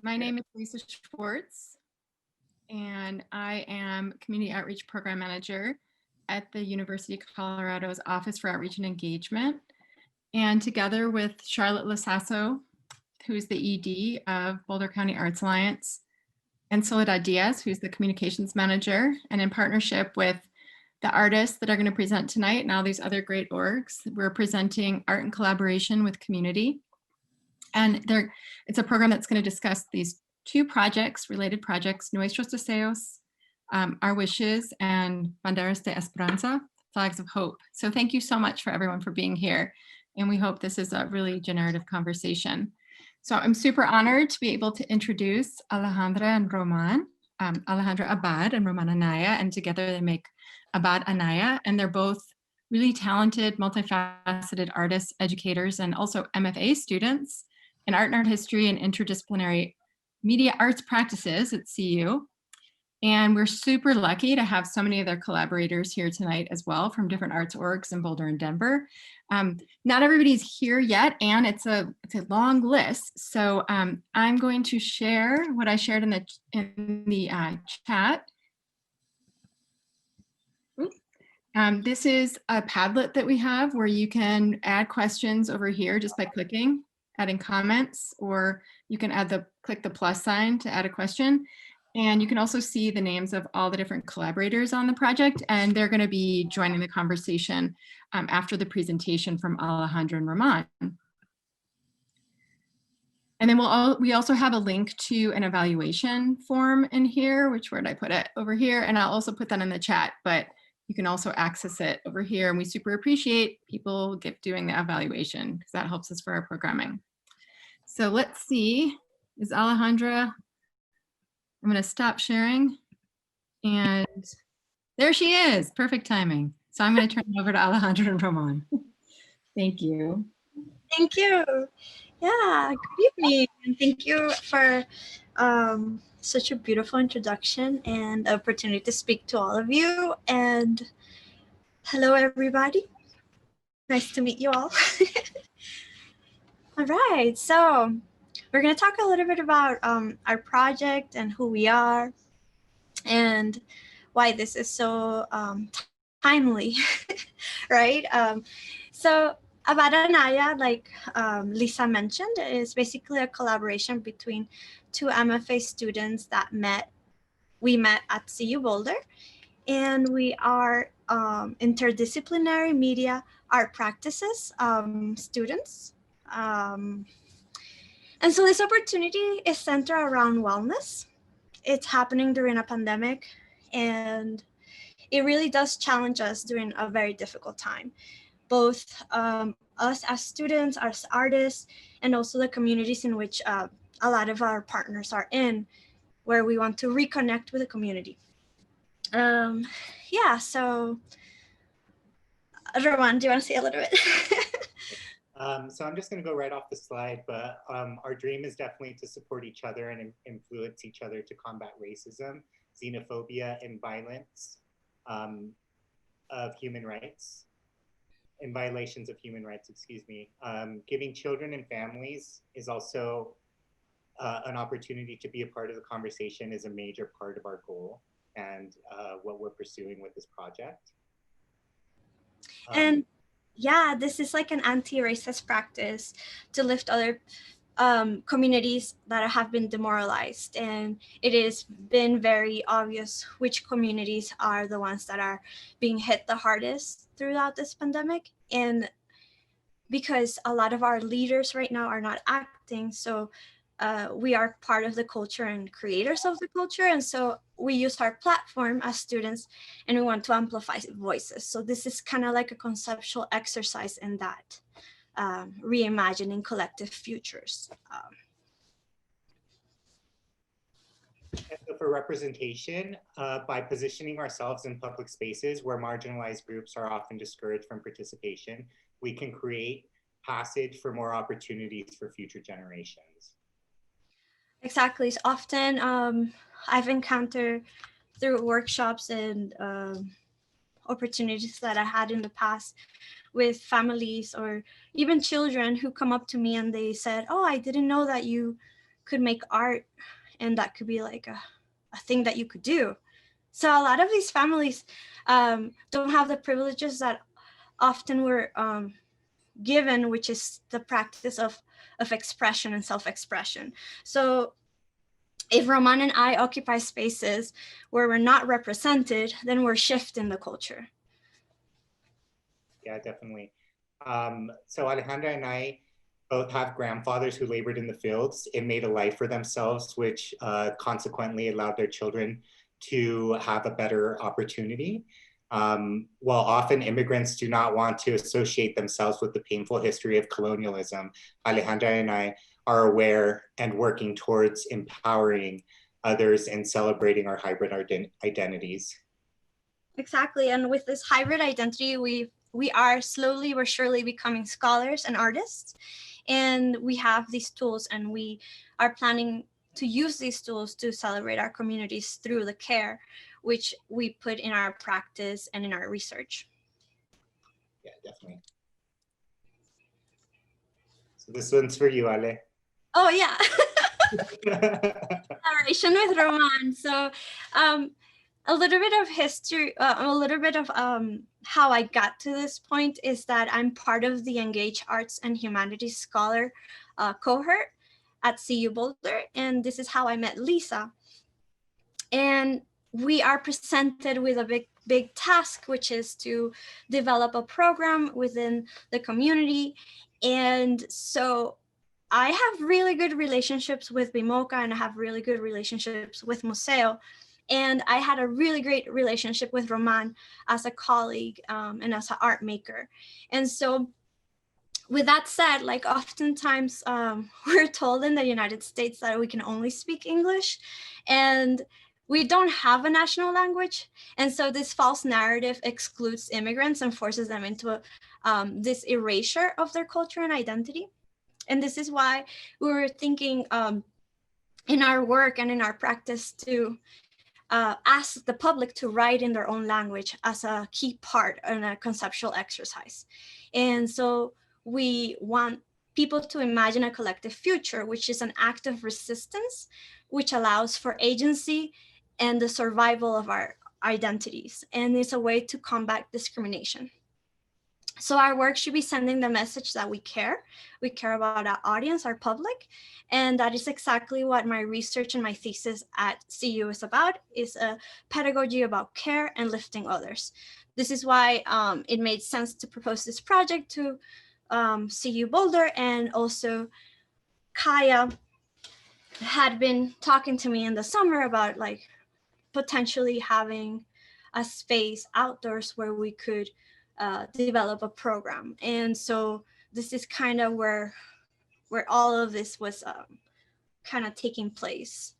My name is Lisa Schwartz, and I am Community Outreach Program Manager at the University of Colorado's Office for Outreach and Engagement. And together with Charlotte Lasasso, who's the ED of Boulder County Arts Alliance, and Soledad Diaz, who's the Communications Manager, and in partnership with the artists that are going to present tonight and all these other great orgs, we're presenting Art in Collaboration with Community. And it's a program that's going to discuss these two projects, related projects, Nuestros Deseos, Our Wishes, and Banderas de Esperanza, Flags of Hope. So thank you so much for everyone for being here. And we hope this is a really generative conversation. So I'm super honored to be able to introduce Alejandra and Roman, Alejandra Abad and Roman Anaya, and together they make Abad Anaya, and they're both really talented, multifaceted artists, educators, and also MFA students in art and art history and interdisciplinary media arts practices at CU. And we're super lucky to have so many of their collaborators here tonight as well from different arts orgs in Boulder and Denver. Not everybody's here yet, and it's a long list. So I'm going to share what I shared in the chat. This is a Padlet that we have where you can add questions over here just by clicking, adding comments, or you can click the plus sign to add a question. And you can also see the names of all the different collaborators on the project, and they're going to be joining the conversation after the presentation from Alejandra and Roman. And then we also have a link to an evaluation form in here, where did I put it? Over here, and I'll also put that in the chat, but you can also access it over here, and we super appreciate people doing the evaluation because that helps us for our programming. So let's see, is Alejandra, I'm going to stop sharing, and there she is, perfect timing. So I'm going to turn it over to Alejandra and Roman. Thank you. Thank you. Yeah, good evening, and thank you for such a beautiful introduction and opportunity to speak to all of you. And hello, everybody. Nice to meet you all. All right, so we're going to talk a little bit about our project and who we are and why this is so timely, right? So Abad Anaya, like Lisa mentioned, is basically a collaboration between two MFA students that we met at CU Boulder, and we are interdisciplinary media art practices students. And so this opportunity is centered around wellness. It's happening during a pandemic, and it really does challenge us during a very difficult time. Both us as students, as artists, and also the communities in which a lot of our partners are in, where we want to reconnect with the community. Yeah, so Roman, do you want to say a little bit? So I'm just going to go right off the slide, but our dream is definitely to support each other and influence each other to combat racism, xenophobia, and violence of human rights, and violations of human rights, excuse me. Giving children and families is also an opportunity to be a part of the conversation is a major part of our goal and what we're pursuing with this project. And yeah, this is like an anti-racist practice to lift other communities that have been demoralized. And it has been very obvious which communities are the ones that are being hit the hardest throughout this pandemic. And because a lot of our leaders right now are not acting, so we are part of the culture and creators of the culture. And so we use our platform as students and we want to amplify voices. So this is kind of like a conceptual exercise in that, reimagining collective futures. And so for representation, by positioning ourselves in public spaces where marginalized groups are often discouraged from participation, we can create passage for more opportunities for future generations. Exactly. So often I've encountered through workshops and opportunities that I had in the past with families or even children who come up to me and they said, oh, I didn't know that you could make art, and that could be like a thing that you could do. So a lot of these families don't have the privileges that often were given, which is the practice of expression and self-expression. So if Roman and I occupy spaces where we're not represented, then we're shifting the culture. Yeah, definitely. So Alejandra and I both have grandfathers who labored in the fields and made a life for themselves, which consequently allowed their children to have a better opportunity. While often immigrants do not want to associate themselves with the painful history of colonialism, Alejandra and I are aware and working towards empowering others and celebrating our hybrid identities. Exactly, and with this hybrid identity, we are slowly but surely becoming scholars and artists, and we have these tools, and we are planning to use these tools to celebrate our communities through the care which we put in our practice and in our research. Yeah, definitely. So this one's for you, Ale. Oh yeah. Collaboration with Roman. So a little bit of history, a little bit of how I got to this point is that I'm part of the Engaged Arts and Humanities Scholar cohort at CU Boulder, and this is how I met Lisa. And we are presented with a big task, which is to develop a program within the community. And so I have really good relationships with BIMOCA, and I have really good relationships with Museo. And I had a really great relationship with Roman as a colleague and as an art maker. And so with that said, like oftentimes we're told in the United States that we can only speak English, and we don't have a national language. And so this false narrative excludes immigrants and forces them into this erasure of their culture and identity. And this is why we were thinking in our work and in our practice to ask the public to write in their own language as a key part in a conceptual exercise. And so we want people to imagine a collective future, which is an act of resistance, which allows for agency and the survival of our identities, and is a way to combat discrimination. So our work should be sending the message that we care about our audience, our public, and that is exactly what my research and my thesis at CU is about, is a pedagogy about care and lifting others. This is why it made sense to propose this project to CU Boulder, and also Kaya had been talking to me in the summer about like potentially having a space outdoors where we could develop a program. And so this is kind of where all of this was kind of taking place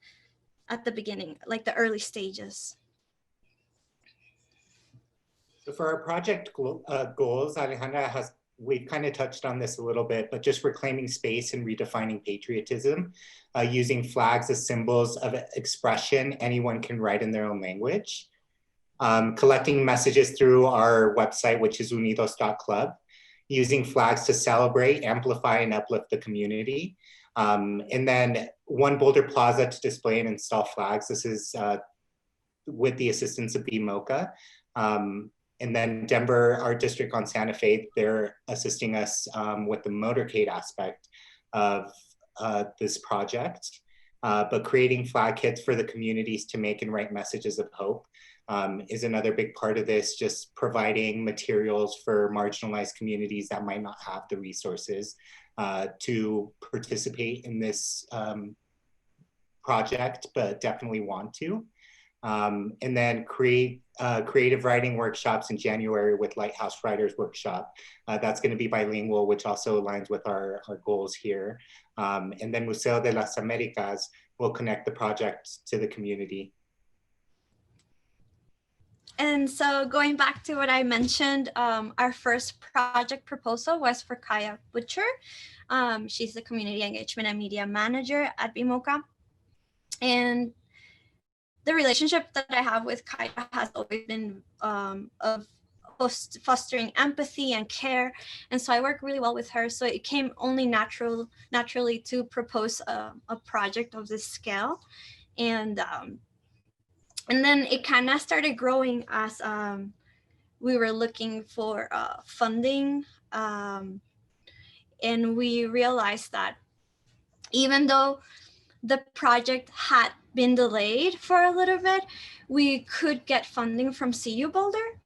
at the beginning, like the early stages. So for our project goals, Alejandra we've kind of touched on this a little bit, but just reclaiming space and redefining patriotism, using flags as symbols of expression anyone can write in their own language. Collecting messages through our website, which is unidos.club, using flags to celebrate, amplify, and uplift the community. And then One Boulder Plaza to display and install flags. This is with the assistance of BMOCA. And then Denver Art District on Santa Fe, they're assisting us with the motorcade aspect of this project. But creating flag kits for the communities to make and write messages of hope is another big part of this, just providing materials for marginalized communities that might not have the resources to participate in this project, but definitely want to. And then creative writing workshops in January with Lighthouse Writers Workshop. That's going to be bilingual, which also aligns with our goals here. And then Museo de las Americas will connect the project to the community. And so going back to what I mentioned, our first project proposal was for Kaya Butcher. She's the Community Engagement and Media Manager at BIMOCA. And the relationship that I have with Kaya has always been of fostering empathy and care. And so I work really well with her. So it came only naturally to propose a project of this scale. And then it kind of started growing as we were looking for funding. And we realized that even though the project had been delayed for a little bit, we could get funding from CU Boulder.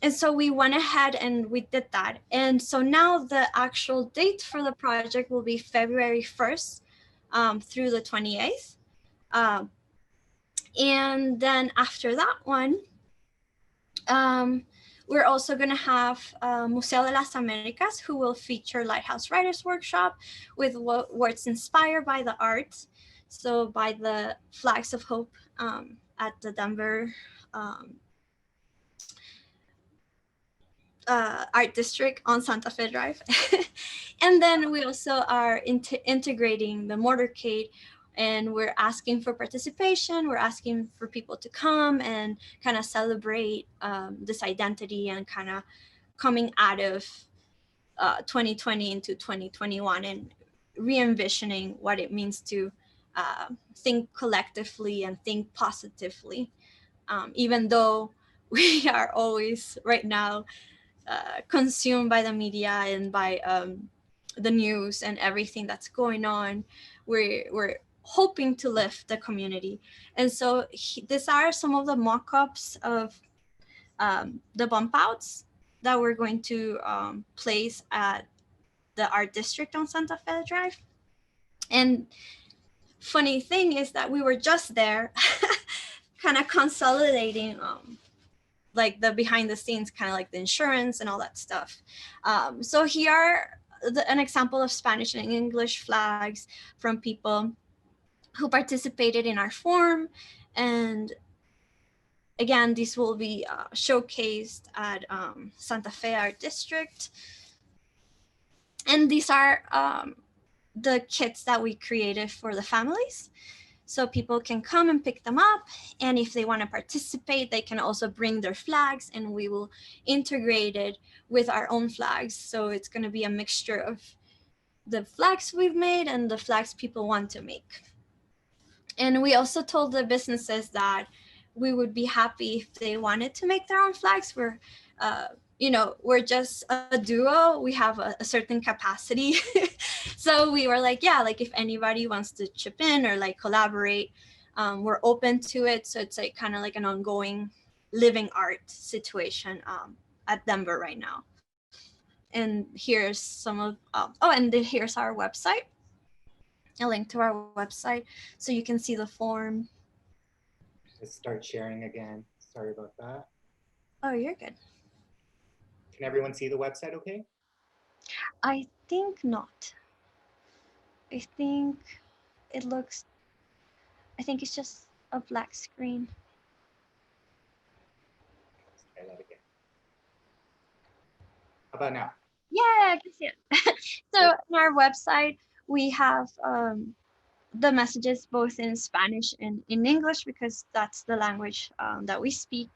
And so we went ahead and we did that. And so now the actual date for the project will be February 1st through the 28th. And then after that one, we're also going to have Museo de las Americas, who will feature Lighthouse Writers Workshop with words inspired by the arts. So by the Flags of Hope at the Denver Art District on Santa Fe Drive. And then we also are integrating the motorcade, and we're asking for participation. We're asking for people to come and kind of celebrate this identity and kind of coming out of 2020 into 2021 and re-envisioning what it means to think collectively and think positively, even though we are always right now consumed by the media and by the news and everything that's going on. We're hoping to lift the community. And so these are some of the mock-ups of the Bumpouts that we're going to place at the art district on Santa Fe Drive. And funny thing is that we were just there kind of consolidating like the behind the scenes, kind of like the insurance and all that stuff. So here are an example of Spanish and English flags from people who participated in our forum. And again, these will be showcased at Santa Fe Art District. And these are the kits that we created for the families. So people can come and pick them up. And if they want to participate, they can also bring their flags, and we will integrate it with our own flags. So it's going to be a mixture of the flags we've made and the flags people want to make. And we also told the businesses that we would be happy if they wanted to make their own flags. We're just a duo. We have a certain capacity. So we were like, yeah, like if anybody wants to chip in or like collaborate, we're open to it. So it's like kind of like an ongoing living art situation at Denver right now. And here's some of, here's our website, a link to our website. So you can see the form. Let's start sharing again. Sorry about that. Oh, you're good. Can everyone see the website okay? I think not. I think it's just a black screen. Let's try that again. How about now? Yeah, I can see it. So on our website, we have the messages both in Spanish and in English, because that's the language that we speak.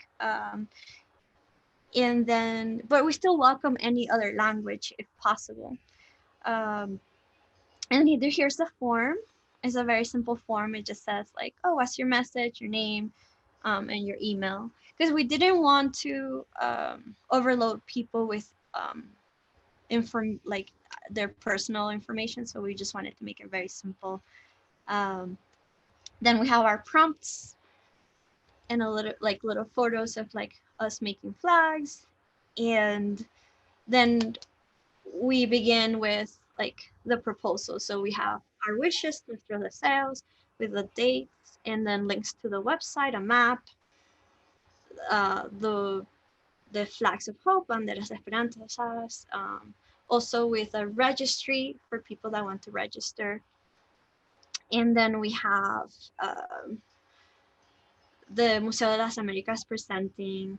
And then, but we still welcome any other language if possible. And here's the form. It's a very simple form. It just says like, oh, what's your message, your name, and your email. Because we didn't want to overload people with like their personal information. So we just wanted to make it very simple. Then we have our prompts and little photos of like us making flags. And then we begin with like the proposal. So we have our wishes, nuestros deseos, with the dates, and then links to the website, a map, the flags of hope, banderas de Esperanza, also with a registry for people that want to register. And then we have the Museo de las Americas presenting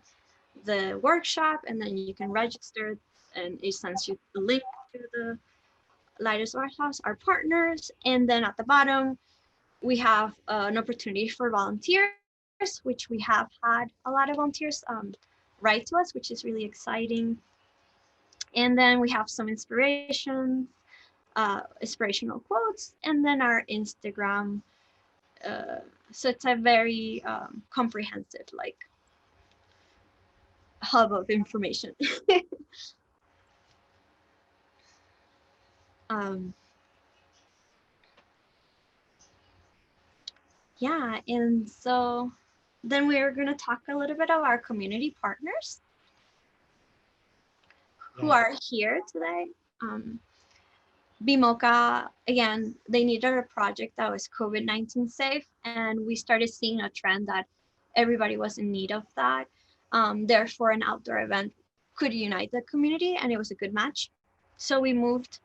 the workshop, and then you can register, and it sends you the link to the Lighthouse Warehouse, our partners. And then at the bottom, we have an opportunity for volunteers, which we have had a lot of volunteers write to us, which is really exciting. And then we have some inspirational quotes, and then our Instagram. So it's a very comprehensive like hub of information. Yeah, and so then we're going to talk a little bit about our community partners who are here today. BMOCA, again, they needed a project that was COVID-19 safe, and we started seeing a trend that everybody was in need of that. Therefore, an outdoor event could unite the community, and it was a good match. So we moved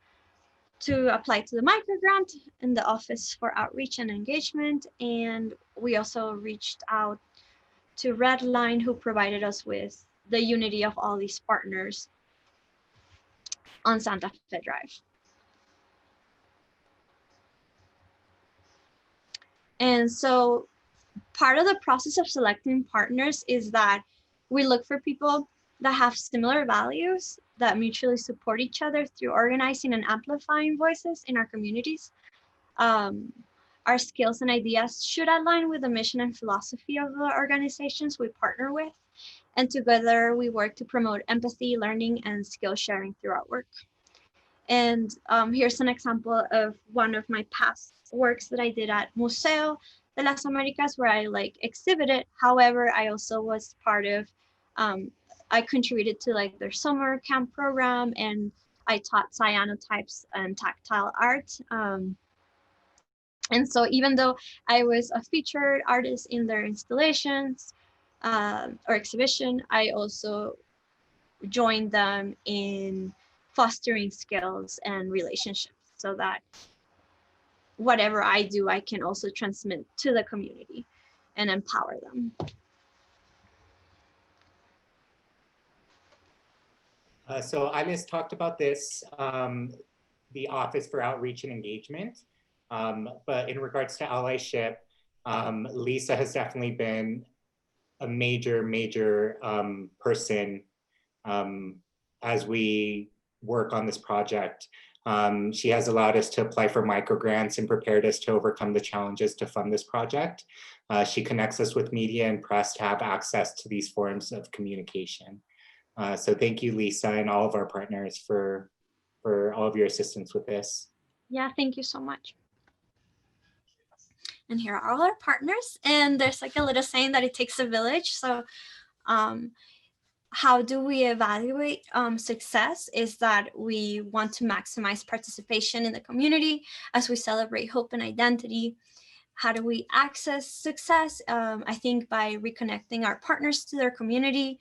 to apply to the microgrant in the Office for Outreach and Engagement, and we also reached out to Redline, who provided us with the unity of all these partners on Santa Fe Drive. And so part of the process of selecting partners is that we look for people that have similar values, that mutually support each other through organizing and amplifying voices in our communities. Our skills and ideas should align with the mission and philosophy of the organizations we partner with. And together we work to promote empathy, learning, and skill sharing through our work. And here's an example of one of my past works that I did at Museo de las Americas, where I like exhibited. However, I also was part of, I contributed to like their summer camp program, and I taught cyanotypes and tactile art. And so even though I was a featured artist in their installations or exhibition, I also joined them in fostering skills and relationships so that whatever I do, I can also transmit to the community and empower them. So Alice talked about this, the Office for Outreach and Engagement. But in regards to allyship, Lisa has definitely been a major person as we work on this project. She has allowed us to apply for microgrants and prepared us to overcome the challenges to fund this project. She connects us with media and press to have access to these forms of communication. So thank you, Lisa, and all of our partners for all of your assistance with this. Yeah, thank you so much. And here are all our partners. And there's like a little saying that it takes a village. So how do we evaluate success is that we want to maximize participation in the community as we celebrate hope and identity. How do we access success? I think by reconnecting our partners to their community,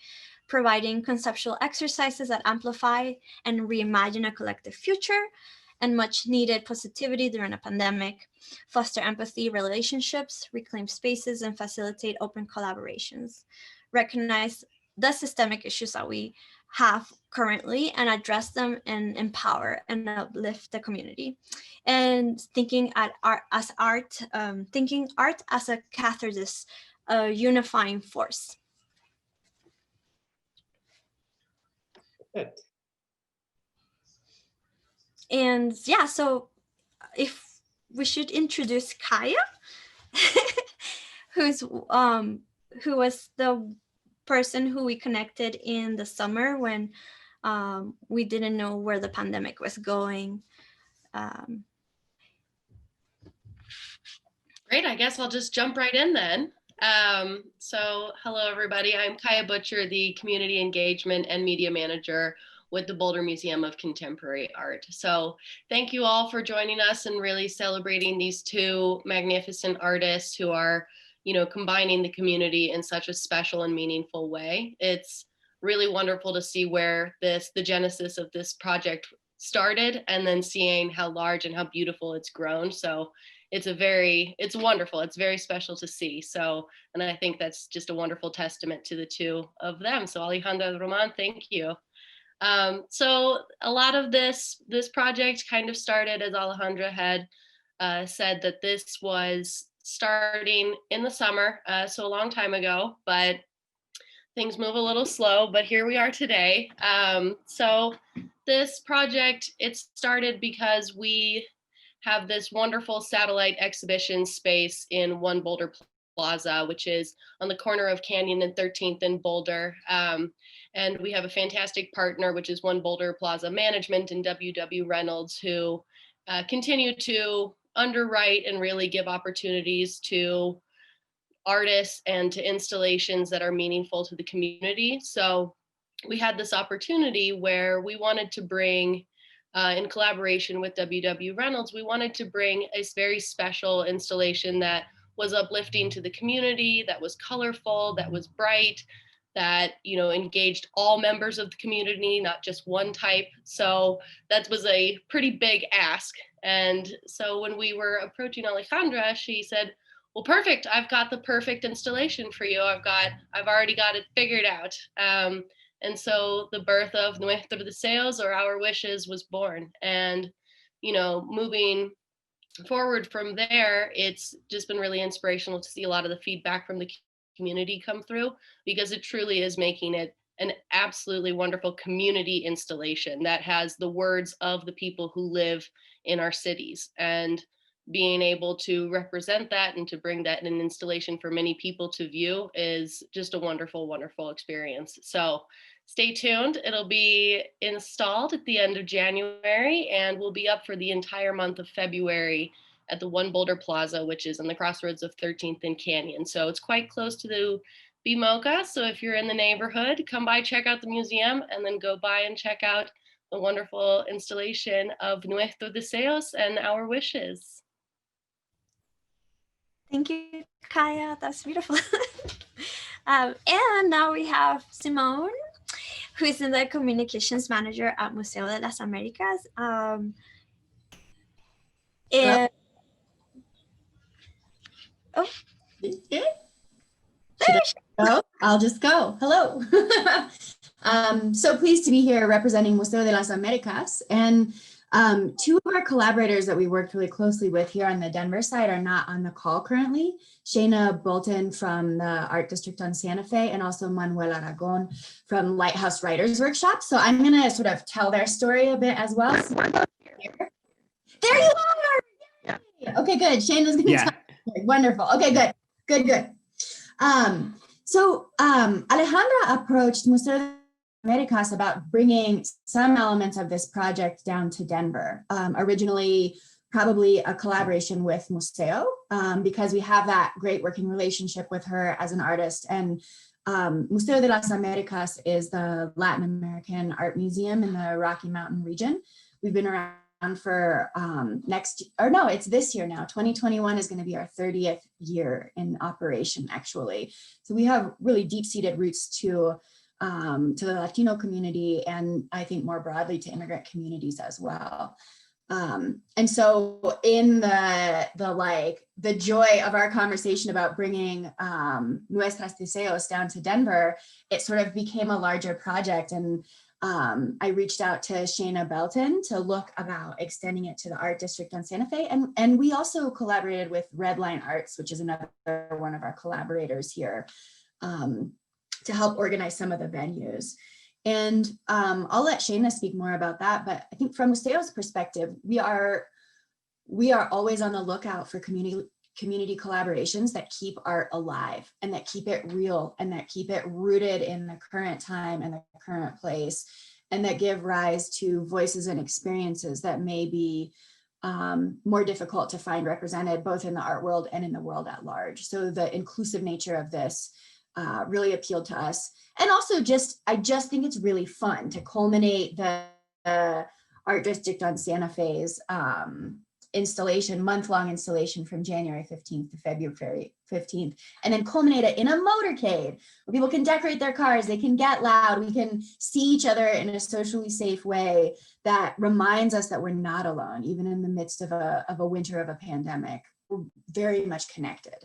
providing conceptual exercises that amplify and reimagine a collective future, and much needed positivity during a pandemic, foster empathy, relationships, reclaim spaces, and facilitate open collaborations. Recognize the systemic issues that we have currently and address them and empower and uplift the community. And thinking art as a catharsis, a unifying force. Good. And yeah, so if we should introduce Kaya, who was the person who we connected in the summer when we didn't know where the pandemic was going. Great, I guess I'll just jump right in then. So hello everybody, I'm Kaya Butcher, the Community Engagement and Media Manager with the Boulder Museum of Contemporary Art. So thank you all for joining us and really celebrating these two magnificent artists who are, you know, combining the community in such a special and meaningful way. It's really wonderful to see where the genesis of this project started and then seeing how large and how beautiful it's grown. So it's wonderful. It's very special to see. So, and I think that's just a wonderful testament to the two of them. So Alejandra, Roman, thank you. So a lot of this project kind of started, as Alejandra had said, that this was starting in the summer, so a long time ago, but things move a little slow, but here we are today. So this project, it started because we have this wonderful satellite exhibition space in One Boulder Plaza, which is on the corner of Canyon and 13th in Boulder. And we have a fantastic partner, which is One Boulder Plaza Management and WW Reynolds, who continue to underwrite and really give opportunities to artists and to installations that are meaningful to the community. So we had this opportunity where we wanted to bring, in collaboration with WW Reynolds, we wanted to bring a very special installation that was uplifting to the community, that was colorful, that was bright, that, you know, engaged all members of the community, not just one type. So that was a pretty big ask. And so when we were approaching Alejandra, she said, well, perfect. I've got the perfect installation for you. I've already got it figured out. And so the birth of Nuestros Deseos, or Our Wishes, was born. And, you know, moving forward from there, it's just been really inspirational to see a lot of the feedback from the community come through, because it truly is making it an absolutely wonderful community installation that has the words of the people who live in our cities. And being able to represent that and to bring that in an installation for many people to view is just a wonderful, wonderful experience. So stay tuned. It'll be installed at the end of January and will be up for the entire month of February at the One Boulder Plaza, which is on the crossroads of 13th and Canyon. So it's quite close to the BMOCA. So if you're in the neighborhood, come by, check out the museum, and then go by and check out the wonderful installation of Nuestros Deseos and Our Wishes. Thank you, Kaya. That's beautiful. And now we have Simone, who is the communications manager at Museo de las Americas. And oh, Should I go? I'll just go. Hello. So pleased to be here representing Museo de las Americas. And two of our collaborators that we worked really closely with here on the Denver side are not on the call currently. Shayna Bolton from the Art District on Santa Fe, and also Manuel Aragon from Lighthouse Writers Workshop. So I'm going to sort of tell their story a bit as well. So there you are. Yeah. Okay, good. Shayna's going to tell. Wonderful. Okay, good. So Alejandra approached Museo de Americas about bringing some elements of this project down to Denver. Originally, probably a collaboration with Museo, because we have that great working relationship with her as an artist. And Museo de las Americas is the Latin American art museum in the Rocky Mountain region. We've been around for it's this year now. 2021 is going to be our 30th year in operation, actually. So we have really deep-seated roots to the Latino community, and I think more broadly to immigrant communities as well. And so in the joy of our conversation about bringing Nuestros Deseos down to Denver, it sort of became a larger project. And I reached out to Shayna Belton to look about extending it to the Art District on Santa Fe. And we also collaborated with Redline Arts, which is another one of our collaborators here, to help organize some of the venues. And I'll let Shayna speak more about that. But I think from Museo's perspective, we are always on the lookout for community collaborations that keep art alive and that keep it real and that keep it rooted in the current time and the current place, and that give rise to voices and experiences that may be more difficult to find represented both in the art world and in the world at large. So the inclusive nature of this really appealed to us. And also I just think it's really fun to culminate the Art District on Santa Fe's month-long installation from January 15th to February 15th, and then culminate it in a motorcade where people can decorate their cars, they can get loud, we can see each other in a socially safe way that reminds us that we're not alone, even in the midst of a winter of a pandemic. We're very much connected.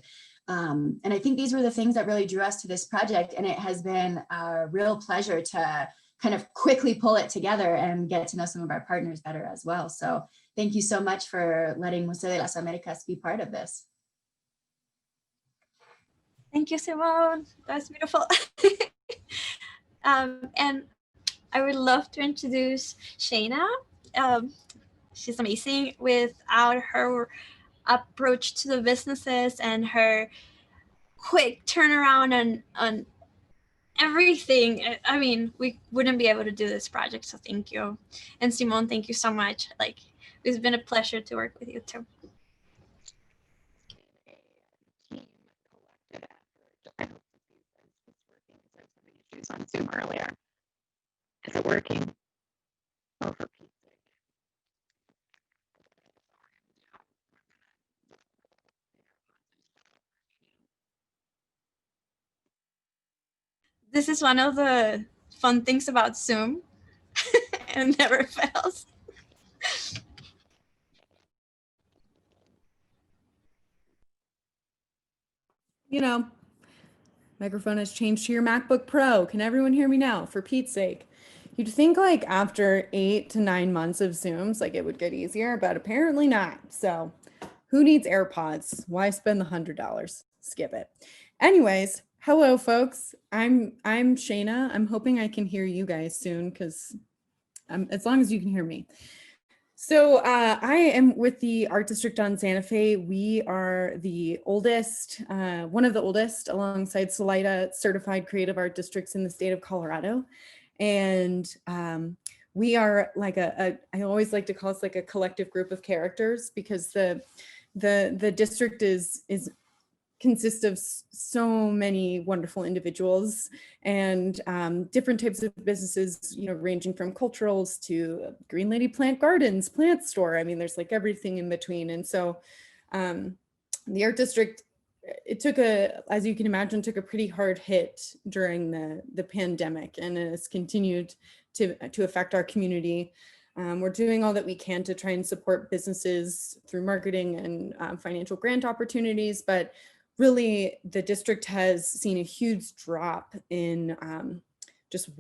And I think these were the things that really drew us to this project, and it has been a real pleasure to kind of quickly pull it together and get to know some of our partners better as well. So thank you so much for letting Museo de las Americas be part of this. Thank you, Simone. That's beautiful. And I would love to introduce Shayna. She's amazing without her approach to the businesses and her quick turnaround on everything. I mean, we wouldn't be able to do this project, so thank you. And Simone, thank you so much. Like, it's been a pleasure to work with you too. On Zoom earlier. Is it working? Oh, for Pete's sake. This is one of the fun things about Zoom. It never fails. You know, microphone has changed to your MacBook Pro. Can everyone hear me now? For Pete's sake. You'd think like after 8 to 9 months of Zooms, like it would get easier, but apparently not. So who needs AirPods? Why spend the $100? Skip it. Anyways, hello folks. I'm Shayna. I'm hoping I can hear you guys soon because as long as you can hear me. So I am with the Art District on Santa Fe. We are the oldest, one of the oldest alongside Salida certified creative art districts in the state of Colorado. And we are like I always like to call us like a collective group of characters because the district consists of so many wonderful individuals and different types of businesses, you know, ranging from culturals to Green Lady Plant Gardens, plant store. I mean, there's like everything in between. And so the art district, it took as you can imagine, took a pretty hard hit during the pandemic, and it has continued to affect our community. We're doing all that we can to try and support businesses through marketing and financial grant opportunities, but really the district has seen a huge drop in just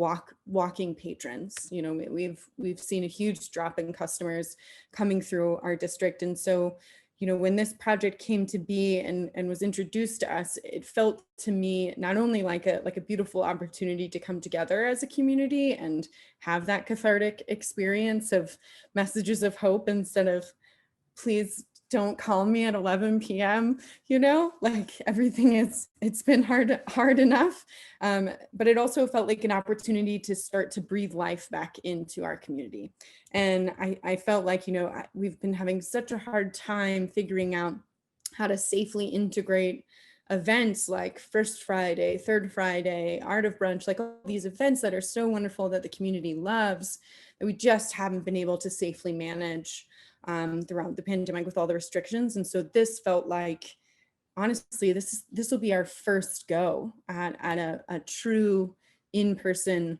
walking patrons. You know, we've seen a huge drop in customers coming through our district. And so, you know, when this project came to be and was introduced to us, it felt to me not only like a beautiful opportunity to come together as a community and have that cathartic experience of messages of hope instead of please don't call me at 11 p.m. You know, like everything it's been hard enough. But it also felt like an opportunity to start to breathe life back into our community. And I felt like, you know, we've been having such a hard time figuring out how to safely integrate events like First Friday, Third Friday, Art of Brunch, like all these events that are so wonderful that the community loves, that we just haven't been able to safely manage throughout the pandemic with all the restrictions. And so this felt like, honestly, this will be our first go at a true in-person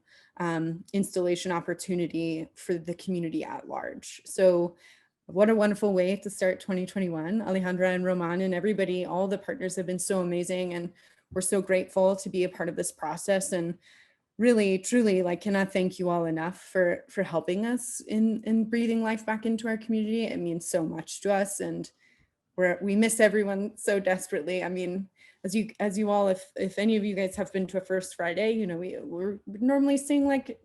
installation opportunity for the community at large. So what a wonderful way to start 2021. Alejandra and Roman and everybody, all the partners have been so amazing, and we're so grateful to be a part of this process. And really, truly, like, cannot thank you all enough for helping us in breathing life back into our community. It means so much to us, and we miss everyone so desperately. I mean, as you all, if any of you guys have been to a First Friday, you know, we're normally seeing like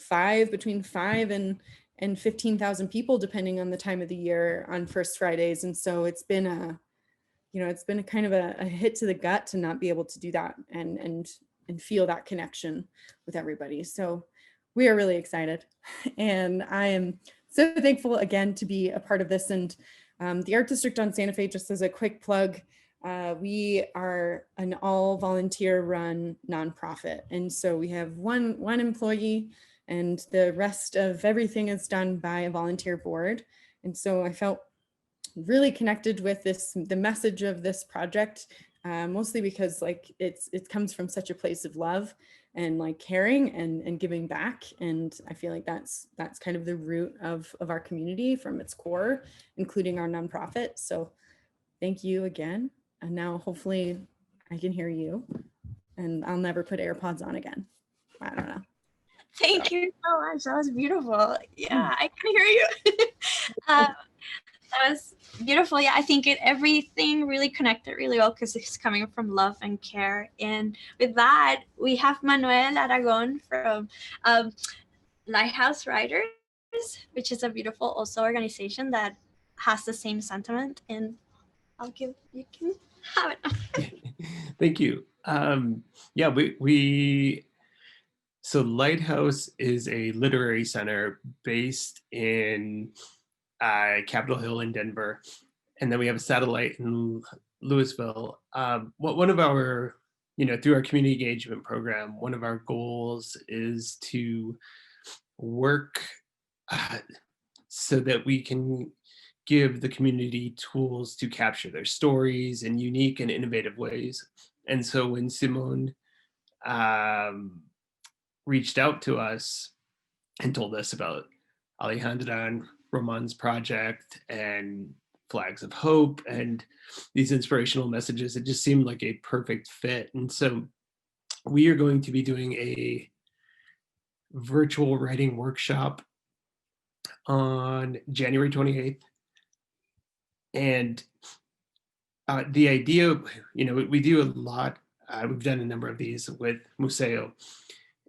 between 5 and 15,000 people, depending on the time of the year on First Fridays. And so it's been a kind of a hit to the gut to not be able to do that and feel that connection with everybody. So we are really excited. And I am so thankful again to be a part of this. And the Art District on Santa Fe, just as a quick plug, we are an all volunteer run nonprofit. And so we have one employee, and the rest of everything is done by a volunteer board. And so I felt really connected with the message of this project, mostly because like it comes from such a place of love and like caring and giving back. And I feel like that's kind of the root of our community from its core, including our nonprofit. So thank you again. And now hopefully I can hear you, and I'll never put AirPods on again. I don't know. Thank you so much. That was beautiful. Yeah, I can hear you. That was beautiful. Yeah, I think everything really connected really well because it's coming from love and care. And with that, we have Manuel Aragon from Lighthouse Riders, which is a beautiful also organization that has the same sentiment. And you can have it. Thank you. Yeah, so Lighthouse is a literary center based in Capitol Hill in Denver. And then we have a satellite in Louisville. One of our, through our community engagement program, one of our goals is to work so that we can give the community tools to capture their stories in unique and innovative ways. And so when Simone reached out to us and told us about Alejandra and Roman's project and Flags of Hope and these inspirational messages, it just seemed like a perfect fit. And so we are going to be doing a virtual writing workshop on January 28th. And the idea, we do a lot, we've done a number of these with Museo.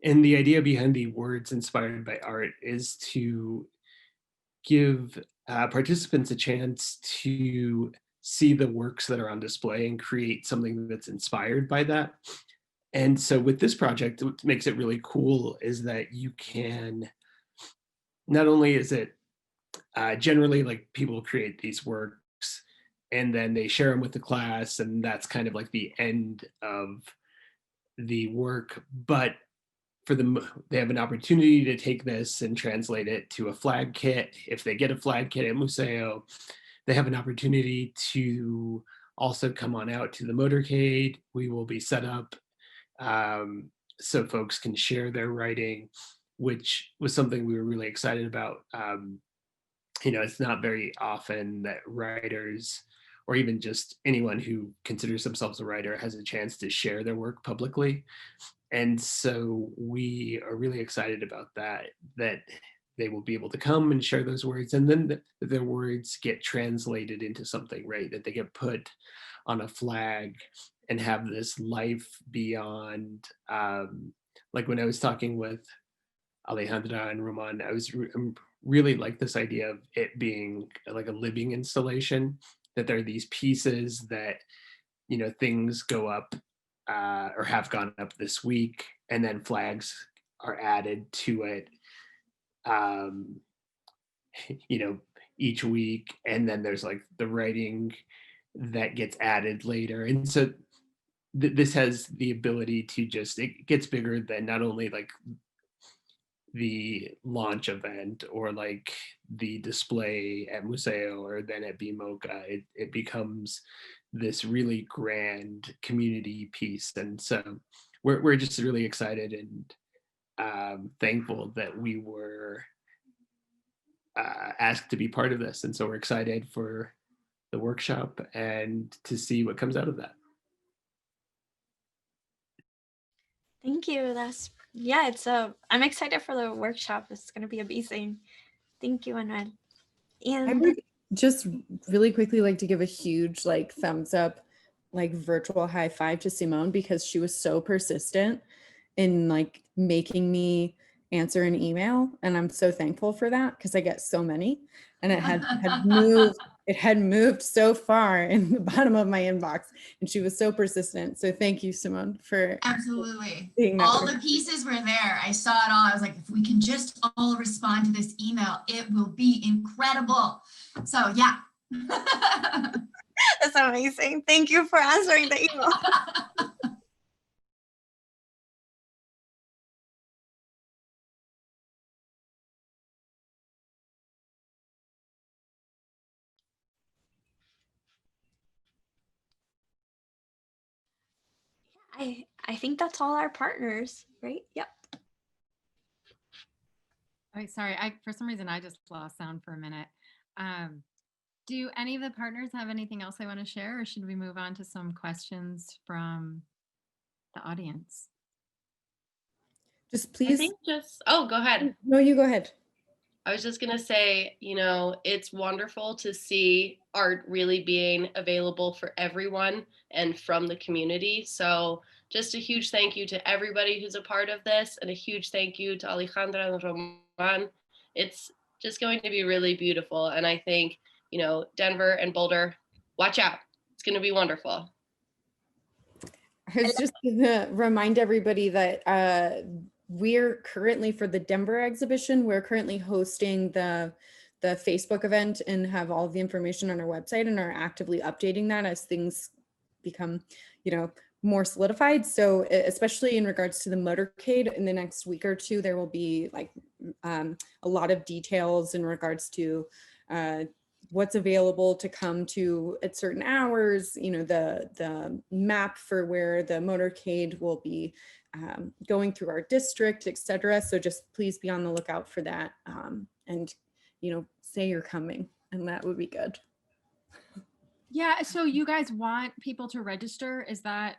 And the idea behind the words inspired by art is to give participants a chance to see the works that are on display and create something that's inspired by that. And so with this project, what makes it really cool is that you can, not only is it generally like people create these works and then they share them with the class and that's kind of like the end of the work, but for them, they have an opportunity to take this and translate it to a flag kit. If they get a flag kit at Museo, they have an opportunity to also come on out to the motorcade. We will be set up so folks can share their writing, which was something we were really excited about. It's not very often that writers, or even just anyone who considers themselves a writer, has a chance to share their work publicly. And so we are really excited about that they will be able to come and share those words, and then their words get translated into something, right? That they get put on a flag and have this life beyond, like when I was talking with Alejandra and Roman, I was really like this idea of it being like a living installation, that there are these pieces that, things go up or have gone up this week, and then flags are added to it, each week. And then there's like the writing that gets added later. And so this has the ability to it gets bigger than not only like the launch event or like the display at Museo or then at BMOCA. It becomes this really grand community piece. And so we're just really excited and thankful that we were asked to be part of this. And so we're excited for the workshop and to see what comes out of that. Thank you. I'm excited for the workshop. It's going to be amazing. Thank you, Manuel. I And would just really quickly like to give a huge thumbs up, virtual high five to Simone, because she was so persistent in making me answer an email. And I'm so thankful for that because I get so many, and it had moved so far in the bottom of my inbox, and she was so persistent. So thank you, Simone, for Absolutely. being that All person. the pieces were there. I saw it all. I was like, if we can just all respond to this email, it will be incredible. So yeah. that's amazing. Thank you for answering the email. I think that's all our partners, right? Yep. Oh, sorry, for some reason I just lost sound for a minute. Do any of the partners have anything else they want to share, or should we move on to some questions from the audience? Just I please. think go ahead. No, you go ahead. I was just going to say, you know, it's wonderful to see art really being available for everyone and from the community. So just a huge thank you to everybody who's a part of this, and a huge thank you to Alejandra and Roman. It's just going to be really beautiful. And I think, you know, Denver and Boulder, watch out. It's going to be wonderful. I was just going to remind everybody that we're currently, for the Denver exhibition, we're currently hosting the Facebook event and have all of the information on our website, and are actively updating that as things become, you know, more solidified. So especially in regards to the motorcade, in the next week or two, there will be like a lot of details in regards to what's available to come to at certain hours, you know, the map for where the motorcade will be going through our district, etc. So just please be on the lookout for that, and, you know, say you're coming, and that would be good. Yeah, so you guys want people to register? Is that?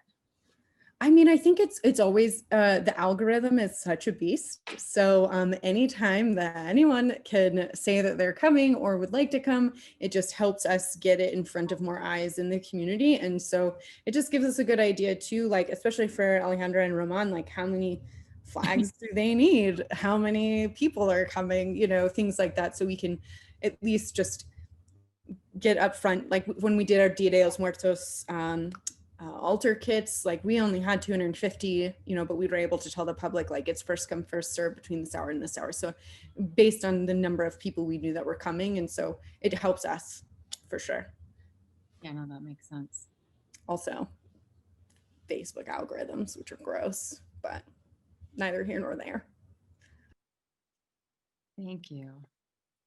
I mean, I think it's always, the algorithm is such a beast. So anytime that anyone can say that they're coming or would like to come, it just helps us get it in front of more eyes in the community. And so it just gives us a good idea too, like, especially for Alejandra and Roman, like how many flags do they need? How many people are coming? You know, things like that. So we can at least just get up front. Like when we did our Dia de los Muertos altar kits, like we only had 250, you know, but we were able to tell the public like it's first come first serve between this hour and this hour. So based on the number of people we knew that were coming, and so it helps us for sure. Yeah, no, that makes sense. Also Facebook algorithms, which are gross, but neither here nor there. Thank you.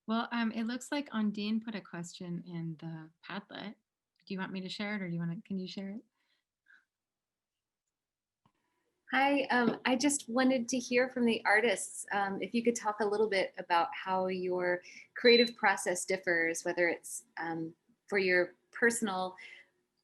Well, it looks like Ondine put a question in the Padlet. Do you want me to share it, or can you share it? Hi, I just wanted to hear from the artists, if you could talk a little bit about how your creative process differs, whether it's for your personal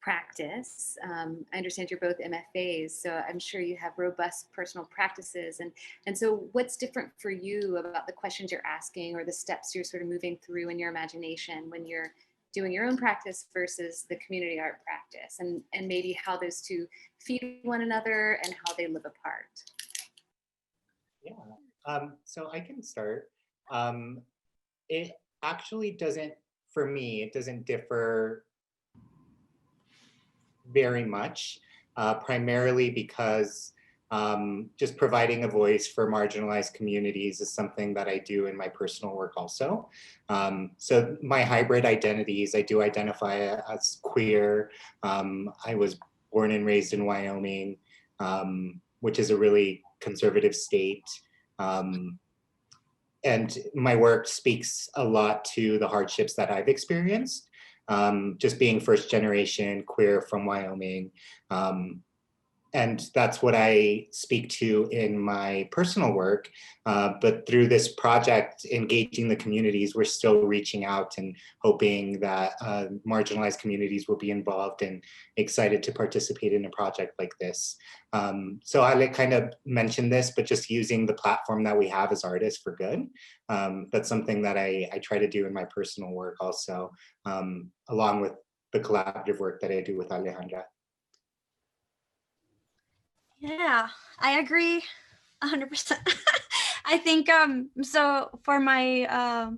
practice. I understand you're both MFAs, so I'm sure you have robust personal practices. And so what's different for you about the questions you're asking or the steps you're sort of moving through in your imagination when you're doing your own practice versus the community art practice, and maybe how those two feed one another and how they live apart? Yeah, so I can start. It actually doesn't, for me, it doesn't differ very much, primarily because just providing a voice for marginalized communities is something that I do in my personal work also. So my hybrid identities, I do identify as queer. I was born and raised in Wyoming, which is a really conservative state. And my work speaks a lot to the hardships that I've experienced. Just being first generation queer from Wyoming. And that's what I speak to in my personal work. But through this project, engaging the communities, we're still reaching out and hoping that marginalized communities will be involved and excited to participate in a project like this. So I kind of mentioned this, but just using the platform that we have as artists for good. That's something that I try to do in my personal work also, along with the collaborative work that I do with Alejandra. Yeah, I agree 100%. I think so for my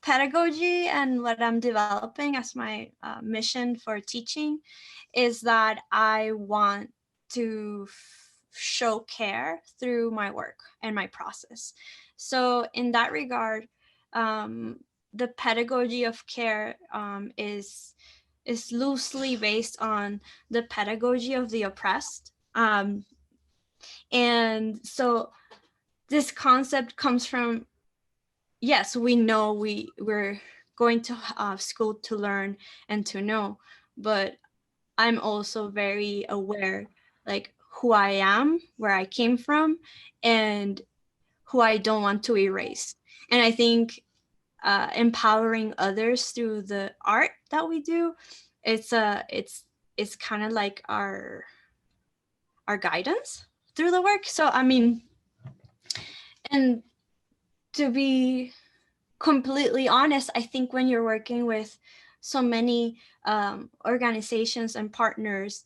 pedagogy and what I'm developing as my mission for teaching is that I want to show care through my work and my process. So in that regard, the pedagogy of care is loosely based on the pedagogy of the oppressed. And so this concept comes from, yes, we know we're going to school to learn and to know, but I'm also very aware like who I am, where I came from, and who I don't want to erase. And I think empowering others through the art that we do, it's kind of like our guidance through the work. So I mean, and to be completely honest, I think when you're working with so many organizations and partners,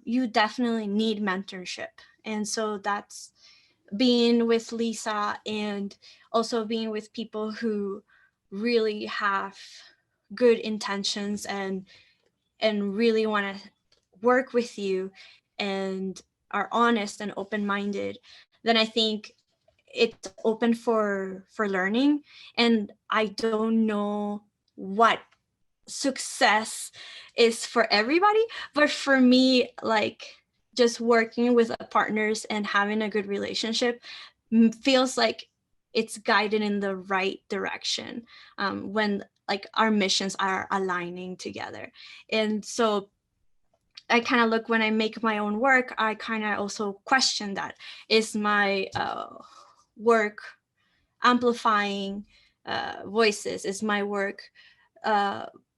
you definitely need mentorship. And so that's being with Lisa and also being with people who really have good intentions and really want to work with you and are honest and open-minded, then I think it's open for learning. And I don't know what success is for everybody, but for me, like just working with partners and having a good relationship feels like it's guided in the right direction when like our missions are aligning together. And so I kind of look, when I make my own work, I kind of also question that. Is my work amplifying voices? Is my work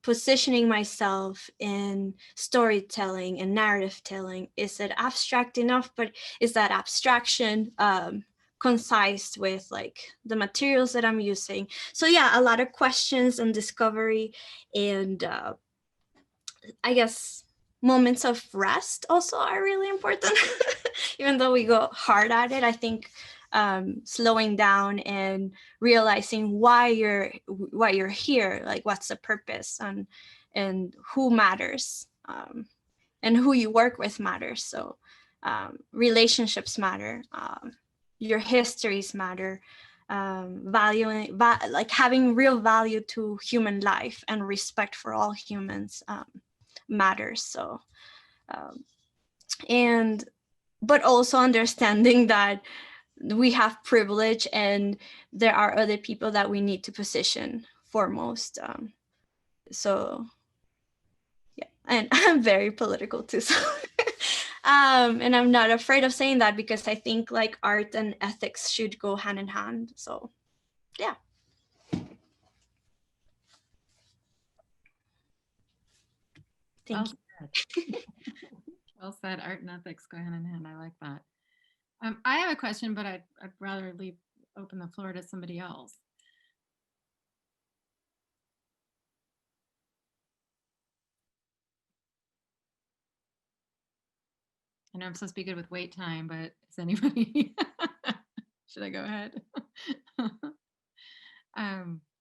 positioning myself in storytelling and narrative telling? Is it abstract enough, but is that abstraction concise with like the materials that I'm using? So yeah, a lot of questions and discovery, and I guess moments of rest also are really important. Even though we go hard at it, I think slowing down and realizing why you're here, like what's the purpose, and who matters, and who you work with matters. So relationships matter, your histories matter, valuing like having real value to human life and respect for all humans matters. So and but also understanding that we have privilege and there are other people that we need to position foremost. So yeah, and I'm very political too, so and I'm not afraid of saying that, because I think like art and ethics should go hand in hand. So yeah. Thank you. Well said. Art and ethics go hand in hand. I like that. I have a question, but I'd rather open the floor to somebody else. I know I'm supposed to be good with wait time, but is anybody? Should I go ahead? Well,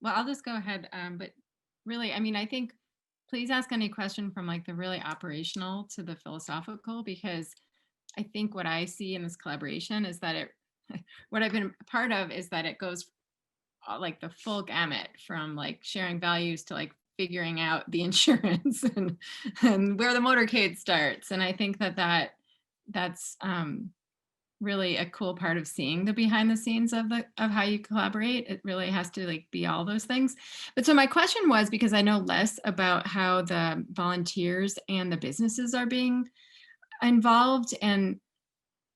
I'll just go ahead. But really, I mean, I think please ask any question from like the really operational to the philosophical, because I think what I see in this collaboration is that what I've been a part of is that it goes like the full gamut from like sharing values to like figuring out the insurance and where the motorcade starts. And I think that's really a cool part of seeing the behind the scenes of how you collaborate. It really has to like be all those things. But so my question was, because I know less about how the volunteers and the businesses are being involved, and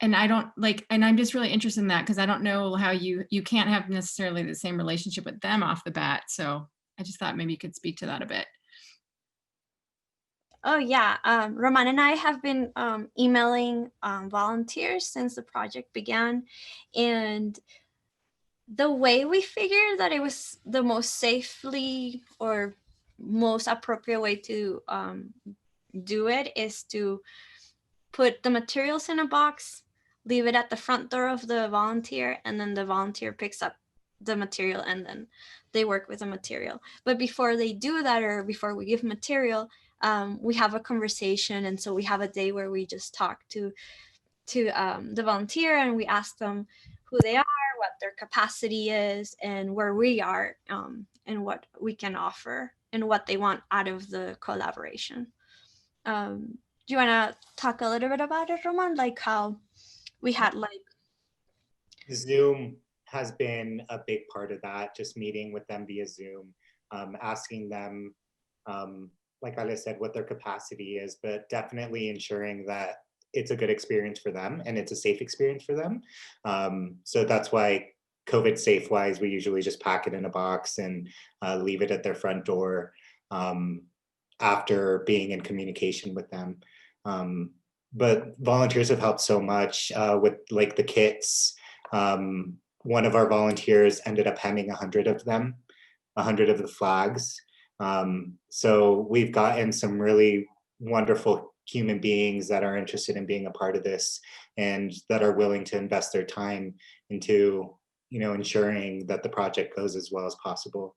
I don't like, and I'm just really interested in that, because I don't know how you can't have necessarily the same relationship with them off the bat. So I just thought maybe you could speak to that a bit. Oh yeah, Roman and I have been emailing volunteers since the project began, and the way we figured that it was the most safely or most appropriate way to do it is to put the materials in a box, leave it at the front door of the volunteer, and then the volunteer picks up the material and then they work with the material. But before they do that, or before we give material, we have a conversation. And so we have a day where we just talk to the volunteer, and we ask them who they are, what their capacity is, and where we are, and what we can offer, and what they want out of the collaboration. Do you want to talk a little bit about it, Roman? Like how we had like Zoom has been a big part of that, just meeting with them via Zoom, asking them, like Ale said, what their capacity is, but definitely ensuring that it's a good experience for them and it's a safe experience for them. So that's why COVID safe wise, we usually just pack it in a box and leave it at their front door after being in communication with them. But volunteers have helped so much with like the kits. One of our volunteers ended up handing 100 of them 100 of the flags. So we've gotten some really wonderful human beings that are interested in being a part of this and that are willing to invest their time into, ensuring that the project goes as well as possible.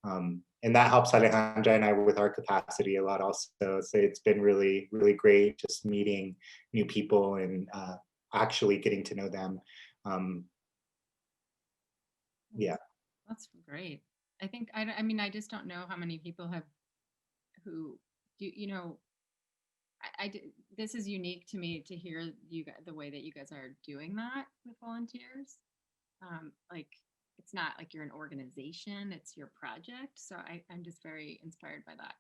And that helps Alejandra and I with our capacity a lot also. So it's been really, really great just meeting new people and actually getting to know them. Yeah. That's great. I think, I mean, I just don't know how many people who do, this is unique to me to hear you guys, the way that you guys are doing that with volunteers. Like, it's not like you're an organization, it's your project. So I'm just very inspired by that.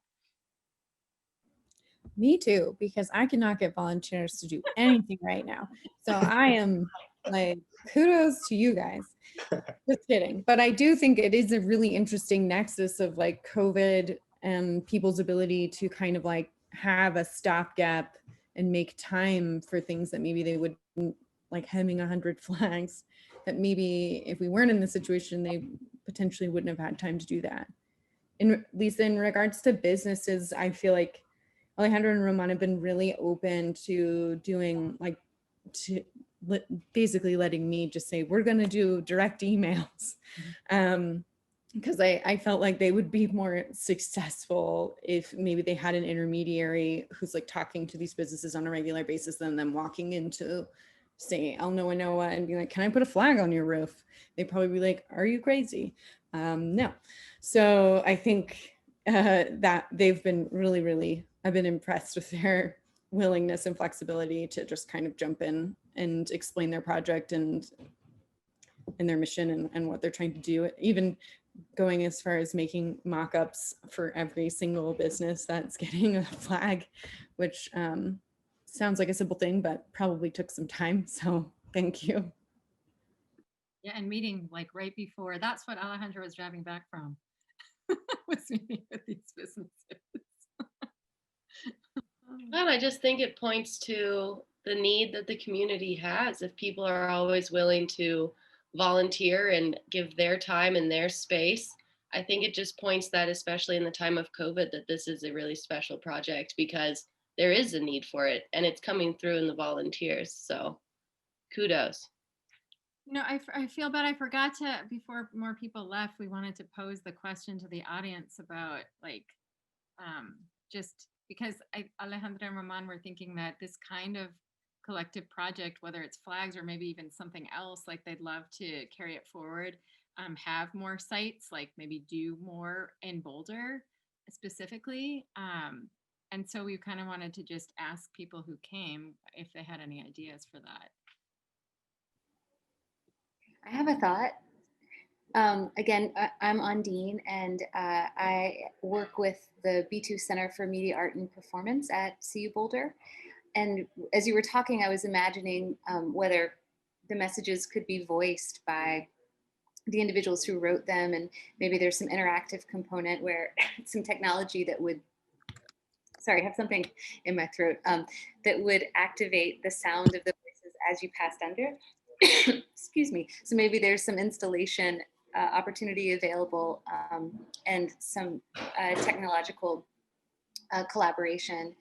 Me too, because I cannot get volunteers to do anything right now. So I am like, kudos to you guys. Just kidding. But I do think it is a really interesting nexus of like COVID and people's ability to kind of like have a stopgap and make time for things that maybe they wouldn't, like hemming 100 flags, that maybe if we weren't in this situation, they potentially wouldn't have had time to do that. At least in regards to businesses, I feel like Alejandro and Roman have been really open to doing basically letting me just say, we're going to do direct emails. Because I felt like they would be more successful if maybe they had an intermediary who's like talking to these businesses on a regular basis than them walking into, say, El Noa Noa and be like, can I put a flag on your roof? They'd probably be like, are you crazy? No. So I think that they've been really, really, I've been impressed with their willingness and flexibility to just kind of jump in and explain their project and their mission and what they're trying to do, even going as far as making mock-ups for every single business that's getting a flag, which sounds like a simple thing, but probably took some time. So thank you. Yeah, and meeting like right before, that's what Alejandro was driving back from, was meeting with these businesses. And I just think it points to the need that the community has. If people are always willing to volunteer and give their time and their space, I think it just points that, especially in the time of COVID, that this is a really special project because there is a need for it and it's coming through in the volunteers. So kudos. I feel bad. I forgot to, before more people left, we wanted to pose the question to the audience about like, just because Alejandra and Roman were thinking that this kind of collective project, whether it's flags or maybe even something else, like they'd love to carry it forward, have more sites, like maybe do more in Boulder specifically. And so we kind of wanted to just ask people who came if they had any ideas for that. I have a thought. Again, I'm Ondine, and I work with the B2 Center for Media, Art, and Performance at CU Boulder. And as you were talking, I was imagining whether the messages could be voiced by the individuals who wrote them, and maybe there's some interactive component where some technology that would, sorry, I have something in my throat, that would activate the sound of the voices as you passed under. Excuse me. So maybe there's some installation opportunity available and some technological collaboration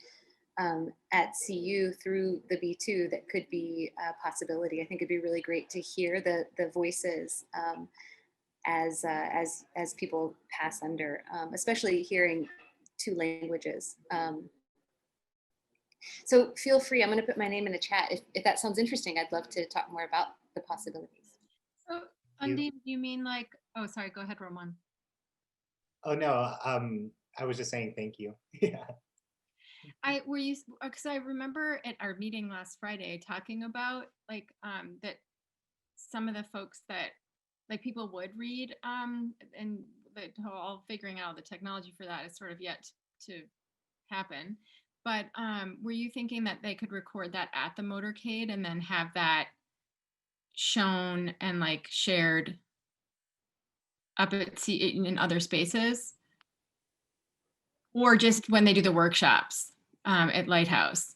at CU through the B2 that could be a possibility. I think it'd be really great to hear the voices as people pass under, especially hearing two languages. So feel free, I'm going to put my name in the chat. If that sounds interesting, I'd love to talk more about the possibilities. So, Ondine, you mean like, oh, sorry, go ahead, Roman. Oh, no, I was just saying thank you. Yeah. Because I remember at our meeting last Friday talking about like that some of the folks that like people would read and the whole figuring out the technology for that is sort of yet to happen. But were you thinking that they could record that at the motorcade and then have that shown and like shared up in other spaces? Or just when they do the workshops at Lighthouse?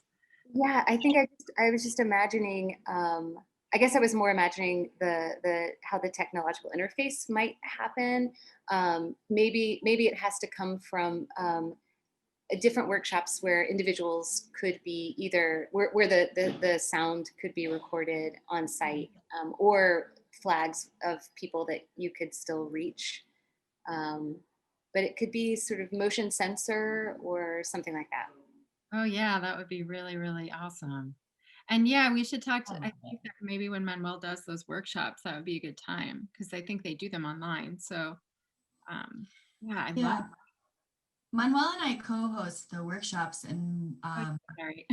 Yeah, I think I was just imagining, I guess I was more imagining the how the technological interface might happen. maybe it has to come from different workshops where individuals could be either where the sound could be recorded on site, or flags of people that you could still reach. But it could be sort of motion sensor or something like that. Oh yeah, that would be really, really awesome. And yeah, we should talk to, I think that maybe when Manuel does those workshops, that would be a good time because I think they do them online. So yeah, I love Manuel and I co-host the workshops and Sorry.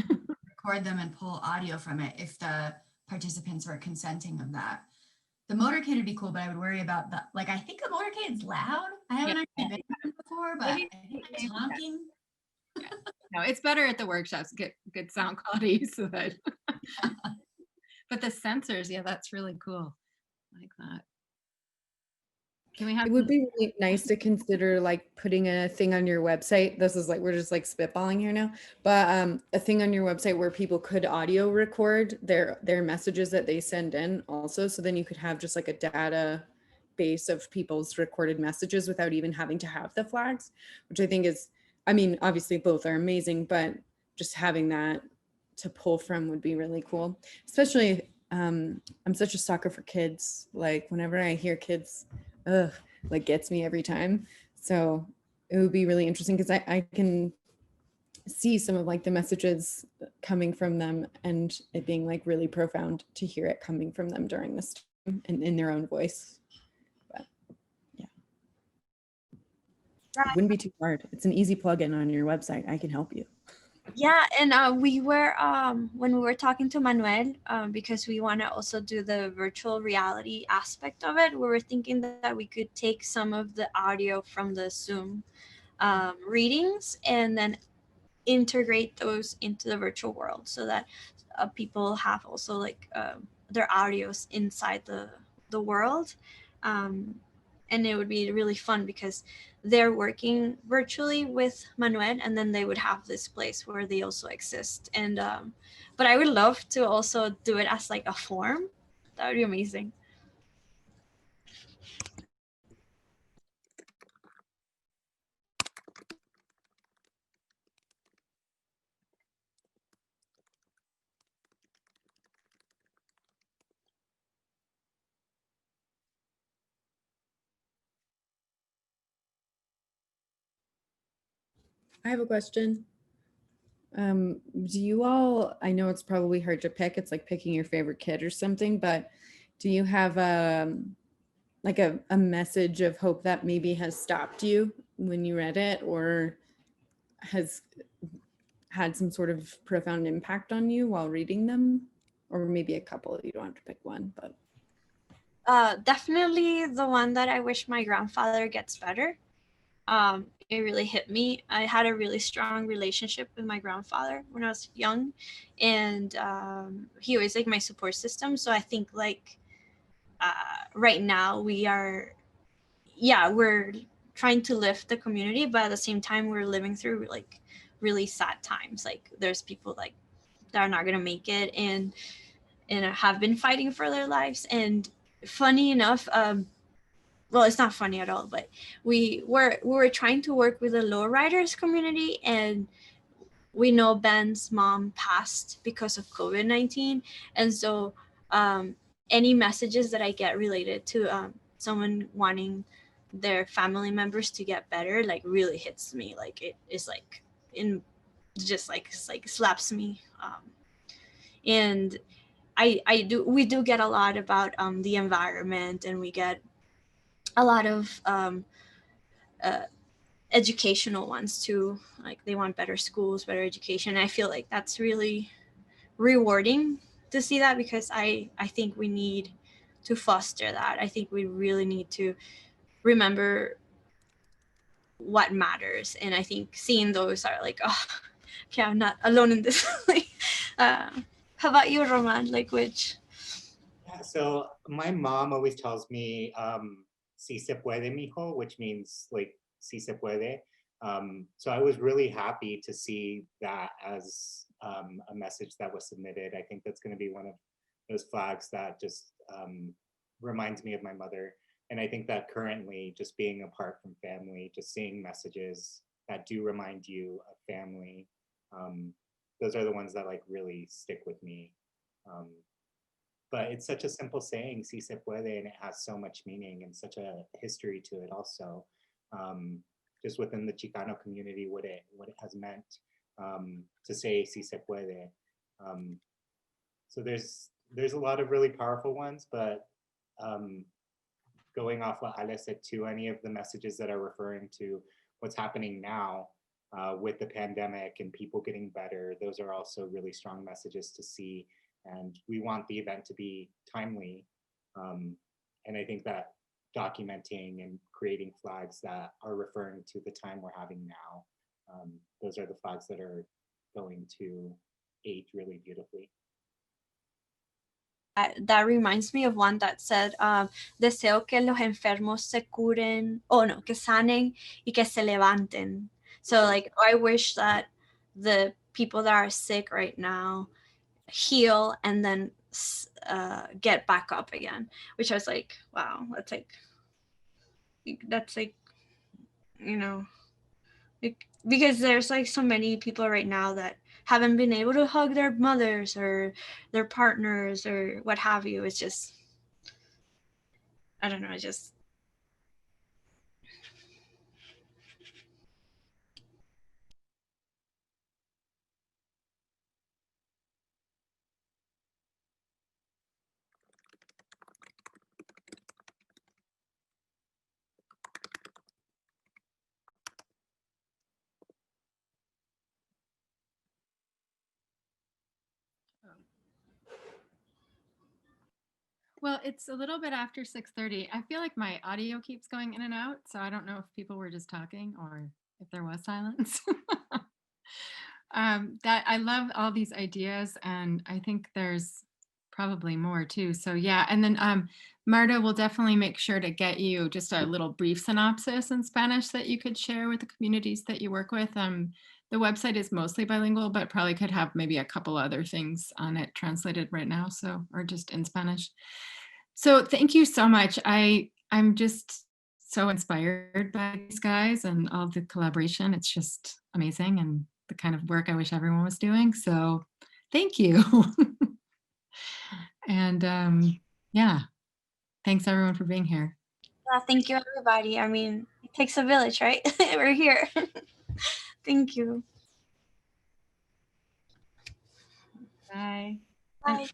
record them and pull audio from it if the participants are consenting of that. The motorcade would be cool, but I would worry about the, like, I think a motorcade is loud. I haven't actually been one before, but I think it's honking. No, it's better at the workshops, get good sound quality so that, but the sensors, yeah, that's really cool. I like that. Can we have It would be really nice to consider like putting a thing on your website. This is like, we're just like spitballing here now, but a thing on your website where people could audio record their messages that they send in also. So then you could have just like a database of people's recorded messages without even having to have the flags, which I think is, I mean, obviously both are amazing, but just having that to pull from would be really cool. Especially, I'm such a sucker for kids. Like whenever I hear kids, like gets me every time. So it would be really interesting because I can see some of like the messages coming from them and it being like really profound to hear it coming from them during this time and in their own voice. But yeah. It wouldn't be too hard. It's an easy plugin on your website. I can help you. Yeah, and we were when we were talking to Manuel, because we want to also do the virtual reality aspect of it, we were thinking that we could take some of the audio from the Zoom readings and then integrate those into the virtual world so that people have also like their audios inside the world. And it would be really fun because they're working virtually with Manuel, and then they would have this place where they also exist. And but I would love to also do it as like a form. That would be amazing. I have a question. Do you all, I know it's probably hard to pick, it's like picking your favorite kid or something, but do you have like a message of hope that maybe has stopped you when you read it or has had some sort of profound impact on you while reading them? Or maybe a couple, you don't have to pick one, but. Definitely the one that I wish my grandfather gets better. It really hit me. I had a really strong relationship with my grandfather when I was young, and he was like my support system. So I think like right now we're trying to lift the community, but at the same time we're living through like really sad times. Like there's people like that are not gonna make it and have been fighting for their lives. And funny enough, well, it's not funny at all, but we were trying to work with the lowriders community, and we know Ben's mom passed because of COVID-19, and so any messages that I get related to someone wanting their family members to get better, like really hits me. Like it is like in just like slaps me, and we do get a lot about the environment, and we get a lot of educational ones too. Like they want better schools, better education. And I feel like that's really rewarding to see that, because I think we need to foster that. I think we really need to remember what matters. And I think seeing those are like, oh, okay, I'm not alone in this. How about you, Roman? Like which? Yeah, so my mom always tells me, si se puede, mijo, which means like, si se puede. So I was really happy to see that as a message that was submitted. I think that's going to be one of those flags that just reminds me of my mother. And I think that currently just being apart from family, just seeing messages that do remind you of family, those are the ones that like really stick with me. But it's such a simple saying, si se puede, and it has so much meaning and such a history to it also. Just within the Chicano community, what it has meant to say si se puede. So there's a lot of really powerful ones, but going off what Ale said too, any of the messages that are referring to what's happening now with the pandemic and people getting better, those are also really strong messages to see. And we want the event to be timely. And I think that documenting and creating flags that are referring to the time we're having now, those are the flags that are going to age really beautifully. That reminds me of one that said, deseo que los enfermos se curen, no, que sanen y que se levanten. So like, I wish that the people that are sick right now heal and then get back up again, which I was like, wow, that's like, you know, because there's like so many people right now that haven't been able to hug their mothers or their partners or what have you. It's just, I don't know, it's just. Well, it's a little bit after 6:30. I feel like my audio keeps going in and out, so I don't know if people were just talking or if there was silence. That I love all these ideas, and I think there's probably more too. So yeah, and then Marta will definitely make sure to get you just a little brief synopsis in Spanish that you could share with the communities that you work with. The website is mostly bilingual, but probably could have maybe a couple other things on it translated right now, so or just in Spanish. So thank you so much. I'm just so inspired by these guys and all the collaboration. It's just amazing and the kind of work I wish everyone was doing. So thank you. And yeah, thanks everyone for being here. Thank you, everybody. I mean, it takes a village, right? We're here. Thank you. Bye. Bye.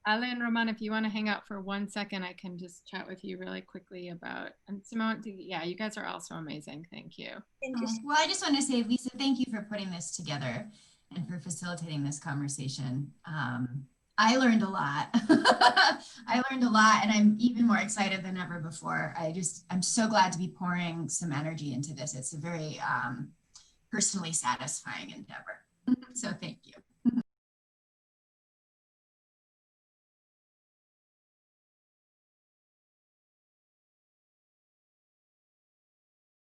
Ale and Roman, if you want to hang out for 1 second, I can just chat with you really quickly about, and Simone, yeah, you guys are also amazing. Thank you. Thank you. Well, I just want to say, Lisa, thank you for putting this together and for facilitating this conversation. I learned a lot. I learned a lot, and I'm even more excited than ever before. I'm so glad to be pouring some energy into this. It's a very personally satisfying endeavor. So thank you.